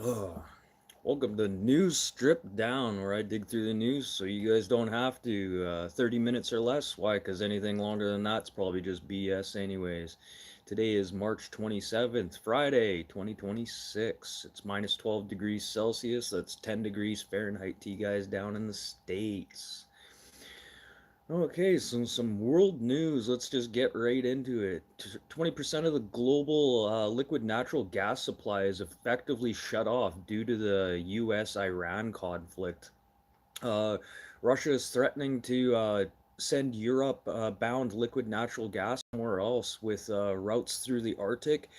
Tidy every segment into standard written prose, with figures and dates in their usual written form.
Oh, welcome to News Strip Down, where I dig through the news so you guys don't have to. 30 minutes or less. Why? Because anything longer than that's probably just BS, anyways. Today is March 27th, Friday, 2026. It's minus 12 degrees Celsius. That's 10 degrees Fahrenheit to you guys down in the States. Okay, so some world news. Let's just get right into it. 20% of the global liquid natural gas supply is effectively shut off due to the US-Iran conflict. Uh, Russia is threatening to send Europe bound liquid natural gas somewhere else with routes through the Arctic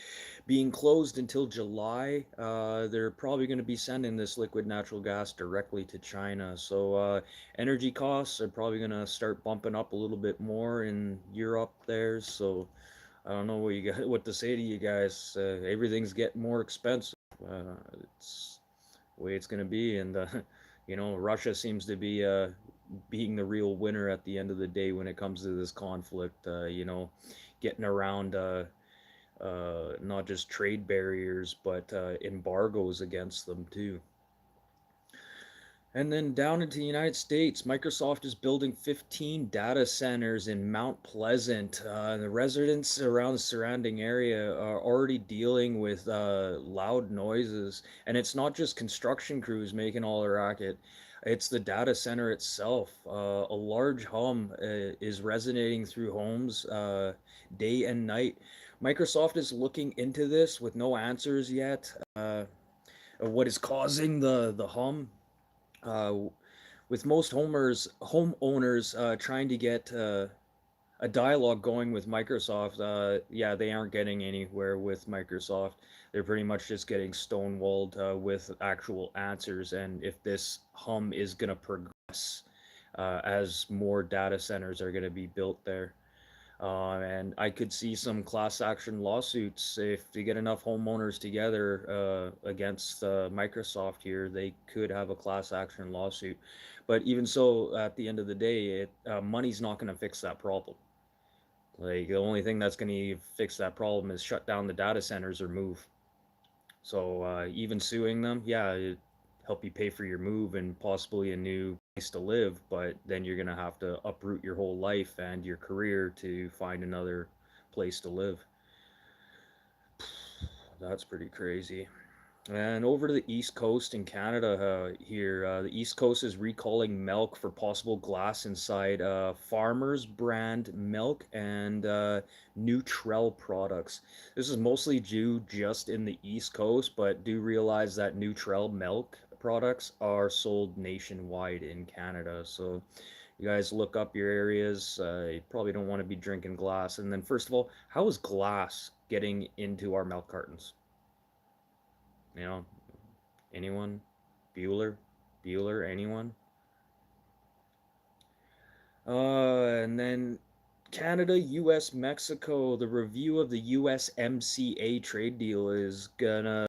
being closed until July. They're probably going to be sending this liquid natural gas directly to China. So energy costs are probably going to start bumping up a little bit more in Europe there. So I don't know what you got, what to say to you guys. Everything's getting more expensive. It's the way it's going to be, and Russia seems to be being the real winner at the end of the day when it comes to this conflict. Getting around not just trade barriers, but embargoes against them too. And then down into the United States, Microsoft is building 15 data centers in Mount Pleasant. The residents around the surrounding area are already dealing with loud noises. And it's not just construction crews making all the racket, it's the data center itself. A large hum is resonating through homes day and night. Microsoft is looking into this with no answers yet. Of what is causing the hum? uh, with most homeowners trying to get a dialogue going with Microsoft. Yeah, they aren't getting anywhere with Microsoft. They're pretty much just getting stonewalled with actual answers. And if this hum is going to progress as more data centers are going to be built there. And I could see some class action lawsuits if they get enough homeowners together against Microsoft here. They could have a class action lawsuit. But even so, at the end of the day, money's not going to fix that problem. Like the only thing that's going to fix that problem is shut down the data centers or move. So even suing them, yeah, it help you pay for your move and possibly a new place to live, but then you're gonna have to uproot your whole life and your career to find another place to live. That's pretty crazy. And over to the East Coast in Canada here, the East Coast is recalling milk for possible glass inside Farmers brand milk and Nutrell products. This is mostly due just in the East Coast, but do realize that Nutrell milk products are sold nationwide in Canada. So you guys look up your areas. You probably don't want to be drinking glass. And then first of all, how is glass getting into our milk cartons? You know, anyone? Bueller? Bueller? Anyone? And then Canada, US, Mexico. The review of the USMCA trade deal is gonna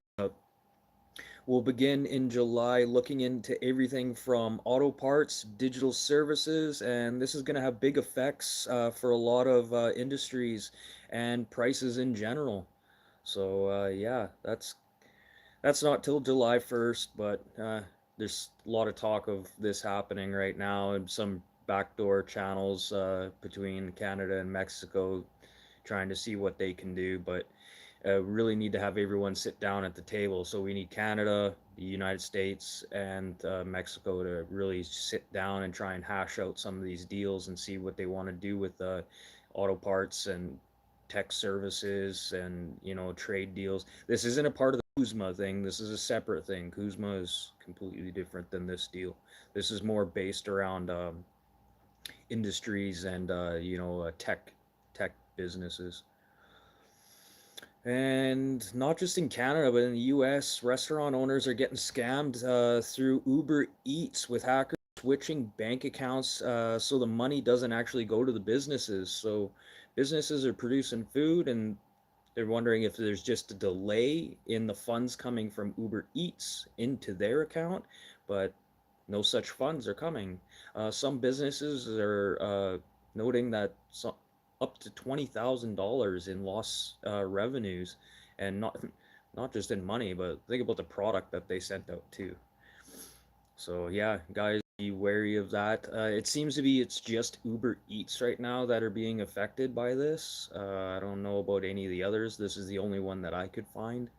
will begin in July, looking into everything from auto parts, digital services, and this is gonna have big effects for a lot of industries and prices in general. So yeah, that's not till July 1st, but there's a lot of talk of this happening right now and some backdoor channels between Canada and Mexico trying to see what they can do. But really need to have everyone sit down at the table. So we need Canada, the United States, and Mexico to really sit down and try and hash out some of these deals and see what they want to do with auto parts and tech services and trade deals. This isn't a part of the Kuzma thing. This is a separate thing. Kuzma is completely different than this deal. This is more based around industries and tech businesses. And not just in Canada, but in the US, restaurant owners are getting scammed through Uber Eats with hackers switching bank accounts so the money doesn't actually go to the businesses. So businesses are producing food and they're wondering if there's just a delay in the funds coming from Uber Eats into their account, but no such funds are coming. Some businesses are noting that up to $20,000 in lost revenues, and not just in money, but think about the product that they sent out too. So yeah, guys, be wary of that. It seems to be it's just Uber Eats right now that are being affected by this. I don't know about any of the others. This is the only one that I could find.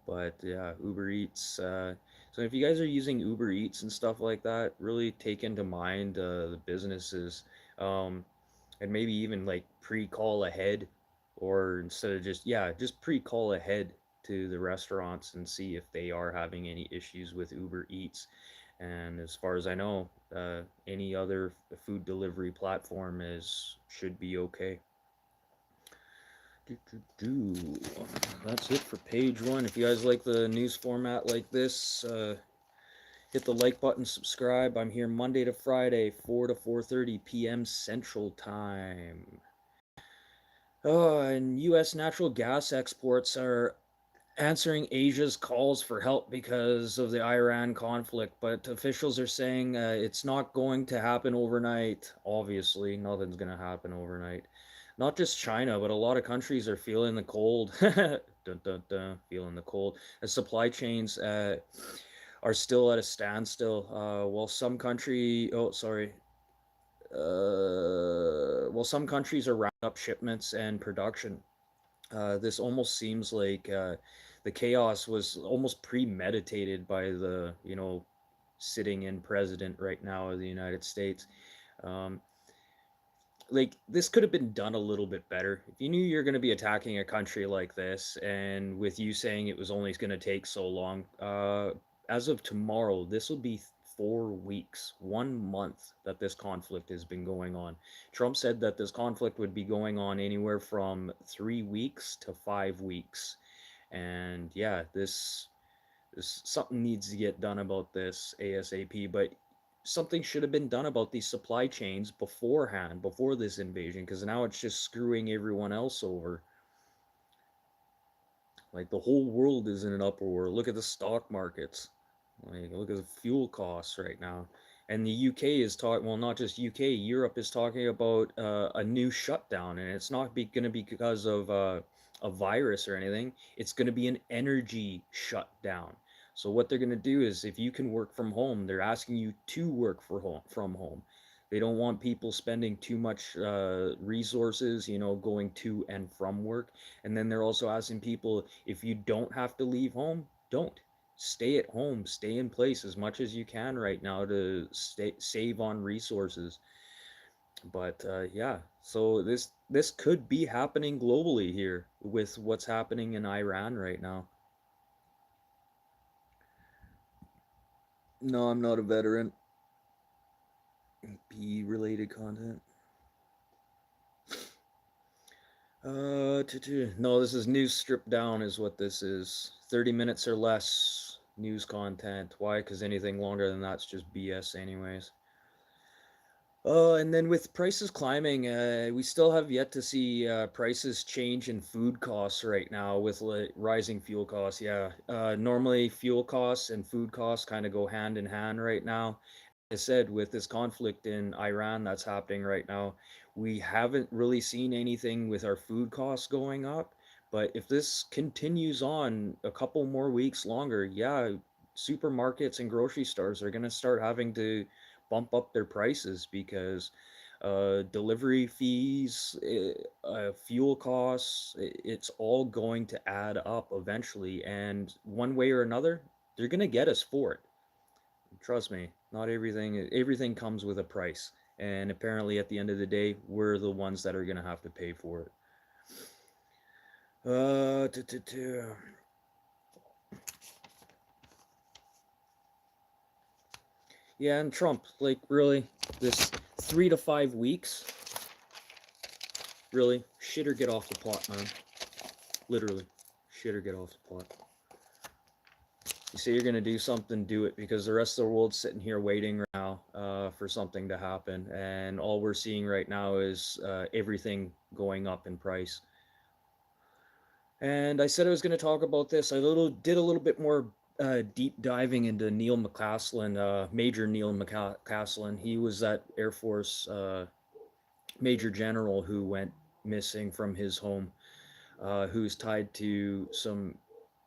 But yeah, Uber Eats. So if you guys are using Uber Eats and stuff like that, really take into mind the businesses, um, and maybe even like pre-call ahead, or instead of just yeah, just pre-call ahead to the restaurants and see if they are having any issues with Uber Eats. And as far as I know, any other food delivery platform is should be okay. Do, do, do. That's it for page one. If you guys like the news format like this, hit the like button, subscribe. I'm here Monday to Friday, 4 to 4:30 p.m. Central Time. Oh, and U.S. natural gas exports are answering Asia's calls for help because of the Iran conflict, but officials are saying it's not going to happen overnight. Obviously, nothing's going to happen overnight. Not just China, but a lot of countries are feeling the cold. Dun, dun, dun, feeling the cold. The supply chains are still at a standstill. While some country, oh sorry, well some countries are rounding up shipments and production. This almost seems like the chaos was almost premeditated by the, sitting in president right now of the United States. Um, like this could have been done a little bit better. If you knew you're going to be attacking a country like this, and with you saying it was only going to take so long, as of tomorrow, this will be 4 weeks, 1 month that this conflict has been going on. Trump said that this conflict would be going on anywhere from 3 weeks to 5 weeks, and yeah, this something needs to get done about this ASAP. But something should have been done about these supply chains beforehand, before this invasion, because now it's just screwing everyone else over. Like the whole world is in an uproar. Look at the stock markets. Like look at the fuel costs right now. And the UK is talking, well, not just UK, Europe is talking about a new shutdown, and it's not going to be because of a virus or anything. It's going to be an energy shutdown. So what they're going to do is, if you can work from home, they're asking you to work from home. They don't want people spending too much resources, going to and from work. And then they're also asking people, if you don't have to leave home, don't. Stay at home, stay in place as much as you can right now to save on resources. But yeah, so this could be happening globally here with what's happening in Iran right now. No, I'm not a veteran. B related content. No, this is news stripped down, is what this is. 30 minutes or less news content. Why? Because anything longer than that's just BS, anyways. And then with prices climbing, we still have yet to see prices change in food costs right now with rising fuel costs. Yeah, normally fuel costs and food costs kind of go hand in hand right now. I said, with this conflict in Iran that's happening right now, we haven't really seen anything with our food costs going up. But if this continues on a couple more weeks longer, yeah, supermarkets and grocery stores are going to start having to bump up their prices because delivery fees, fuel costs, it's all going to add up eventually. And one way or another, they're going to get us for it. Trust me, not everything comes with a price. And apparently at the end of the day, we're the ones that are going to have to pay for it. Uh, t- t- t- yeah, and Trump, like, really, this 3 to 5 weeks, really, shit or get off the pot, man. Literally, shit or get off the pot. You say you're gonna do something, do it, because the rest of the world's sitting here waiting right now for something to happen, and all we're seeing right now is everything going up in price. And I said I was going to talk about this. I did a little bit more deep diving into Neil McCaslin, Major Neil McCaslin. He was that Air Force Major General who went missing from his home, who's tied to some.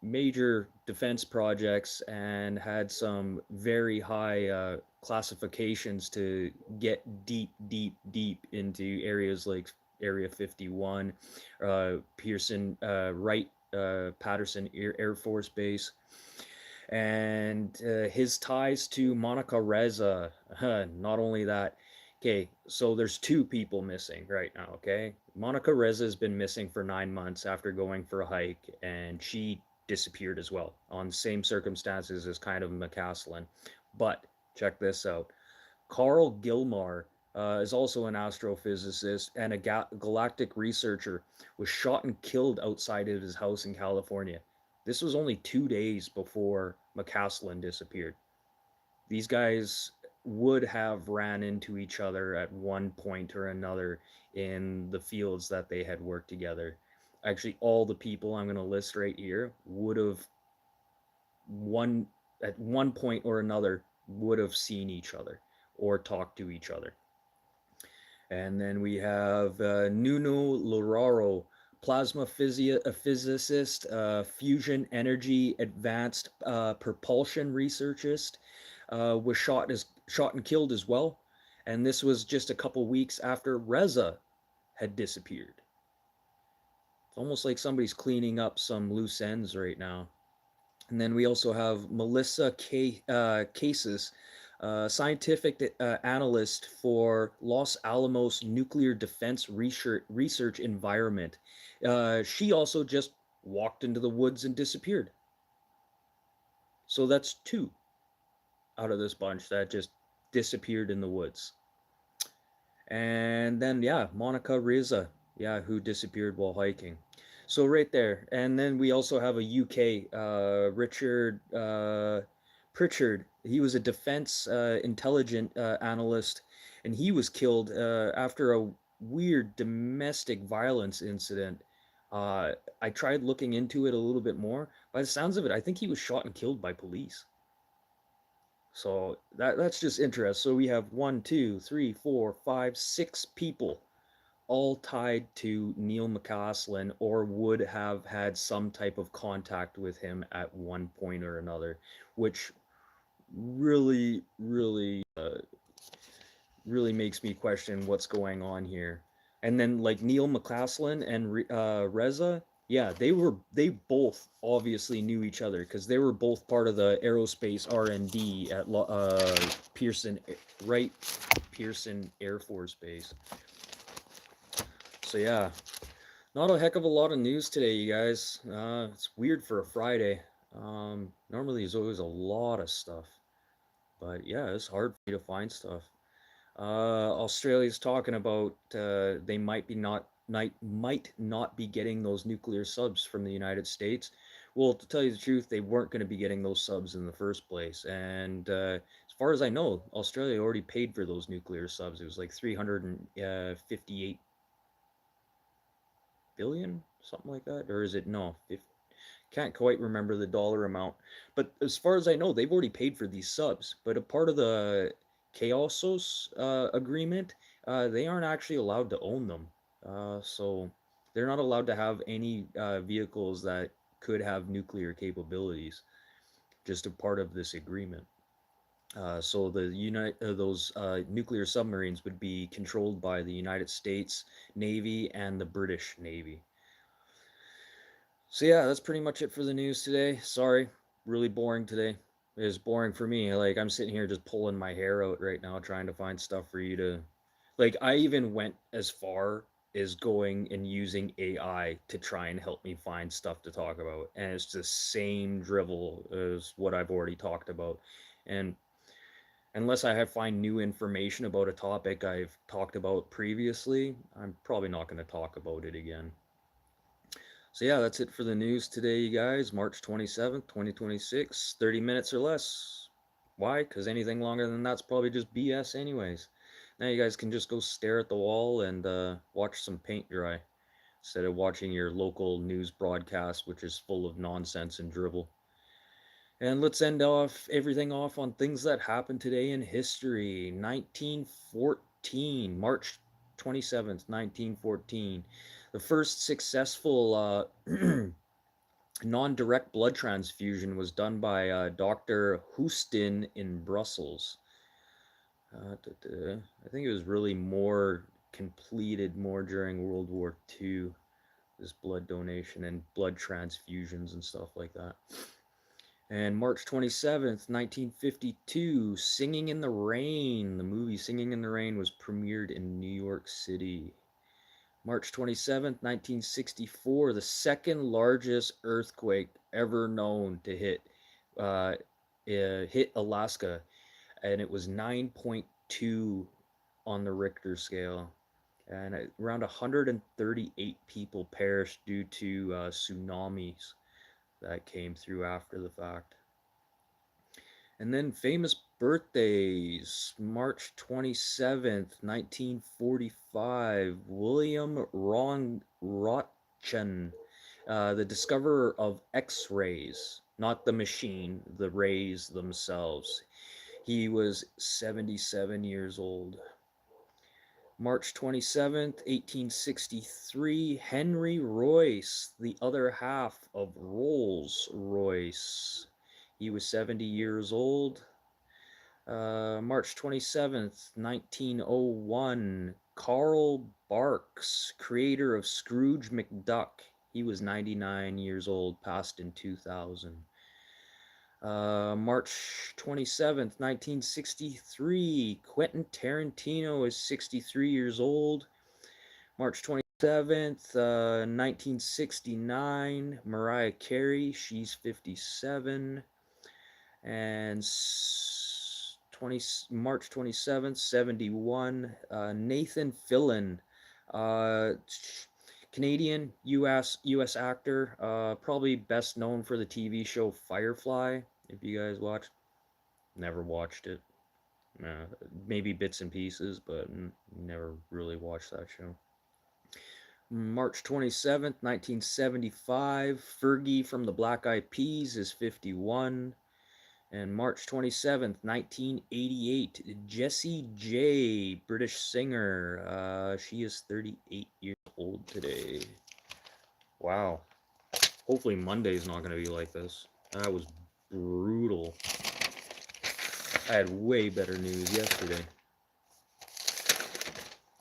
major defense projects and had some very high classifications to get deep, deep, deep into areas like Area 51, Pearson, Wright Patterson Air Force Base, and his ties to Monica Reza. Not only that, okay, so there's two people missing right now. Okay, Monica Reza has been missing for 9 months after going for a hike, and she disappeared as well on same circumstances as kind of McCaslin. But check this out: Carl Gilmar is also an astrophysicist and a galactic researcher, was shot and killed outside of his house in California. This was only 2 days before McCaslin disappeared. These guys would have ran into each other at one point or another in the fields that they had worked together. Actually, all the people I'm going to list right here would have one at one point or another would have seen each other or talked to each other. And then we have Nuno Loraro, physicist, fusion energy advanced propulsion researchist, was shot and killed as well. And this was just a couple weeks after Reza had disappeared. It's almost like somebody's cleaning up some loose ends right now. And then we also have Melissa Cases, scientific analyst for Los Alamos Nuclear Defense Research Environment. She also just walked into the woods and disappeared. So that's two out of this bunch that just disappeared in the woods. And then, yeah, Monica Reza, yeah, who disappeared while hiking. So right there. And then we also have a UK, Richard Pritchard. He was a defense intelligence analyst, and he was killed after a weird domestic violence incident. I tried looking into it a little bit more. By the sounds of it, I think he was shot and killed by police. So that's just interesting. So we have one, two, three, four, five, 6 people all tied to Neil McCaslin or would have had some type of contact with him at one point or another, which really, really makes me question what's going on here. And then like Neil McCaslin and Reza, yeah, they both obviously knew each other because they were both part of the aerospace R&D at Pearson, right? Pearson Air Force Base. So yeah, not a heck of a lot of news today, you guys. It's weird for a Friday. Normally there's always a lot of stuff, but yeah, it's hard for me to find stuff. Australia's talking about they might not be getting those nuclear subs from the United States. Well, to tell you the truth, they weren't going to be getting those subs in the first place. And as far as I know, Australia already paid for those nuclear subs. It was like 358 billion, something like that, or is it no? If can't quite remember the dollar amount, but as far as I know, they've already paid for these subs. But a part of the Chaosos agreement, they aren't actually allowed to own them. So they're not allowed to have any vehicles that could have nuclear capabilities. Just a part of this agreement. So the those nuclear submarines would be controlled by the United States Navy and the British Navy. So yeah, that's pretty much it for the news today. Sorry, really boring today. It's boring for me. Like I'm sitting here just pulling my hair out right now trying to find stuff for you to like I even went as far as going and using AI to try and help me find stuff to talk about. And it's the same drivel as what I've already talked about. And unless I have find new information about a topic I've talked about previously, I'm probably not going to talk about it again. So yeah, that's it for the news today, you guys. March 27th, 2026, 30 minutes or less. Why? Because anything longer than that's probably just BS anyways. Now you guys can just go stare at the wall and watch some paint dry instead of watching your local news broadcast, which is full of nonsense and dribble. And let's end off everything off on things that happened today in history. 1914, March 27th, 1914. The first successful Non-direct blood transfusion was done by Dr. Houston in Brussels. I think it was really more completed more during World War II, this blood donation and blood transfusions and stuff like that. And March 27th, 1952, Singing in the Rain, the movie Singing in the Rain was premiered in New York City. March 27th, 1964, the second largest earthquake ever known to hit Alaska, and it was 9.2 on the Richter scale. And around 138 people perished due to tsunamis that came through after the fact. And then famous birthdays. March 27th, 1945, William Rontgen, the discoverer of X-rays, not the machine, the rays themselves. He was 77 years old. March 27th, 1863, Henry Royce, the other half of Rolls-Royce. He was 70 years old. March 27th, 1901, Carl Barks, creator of Scrooge McDuck. He was 99 years old, passed in 2000. March 27th, 1963, Quentin Tarantino is 63 years old. March 27th, 1969, Mariah Carey, she's 57. And 20, March 27th, 71, Nathan Fillion, uh, Canadian US actor, probably best known for the TV show Firefly. If you guys watched, never watched it. Maybe bits and pieces, but never really watched that show. March 27th, 1975, Fergie from the Black Eyed Peas is 51. And March 27th, 1988, Jessie J, British singer. She is 38 years old today. Wow. Hopefully Monday's not going to be like this. That was brutal. I had way better news yesterday.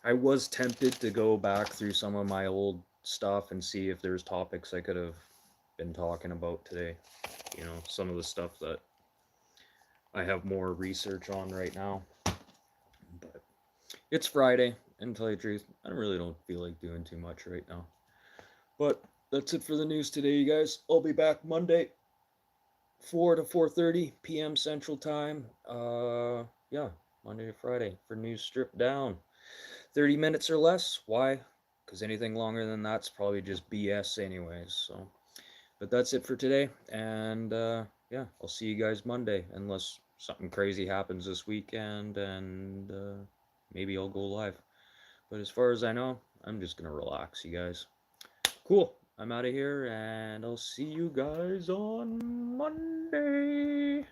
I was tempted to go back through some of my old stuff and see if there's topics I could have been talking about today. You know, some of the stuff that I have more research on right now. But it's Friday, and to tell you the truth, I really don't feel like doing too much right now. But that's it for the news today, you guys. I'll be back Monday, 4 to 4:30 p.m. Central Time. Yeah, Monday to Friday for news stripped down. 30 minutes or less. Why? Because anything longer than that's probably just BS anyways. So, but that's it for today, and yeah, I'll see you guys Monday, unless something crazy happens this weekend, and maybe I'll go live. But as far as I know, I'm just gonna relax, you guys. Cool. I'm out of here, and I'll see you guys on Monday.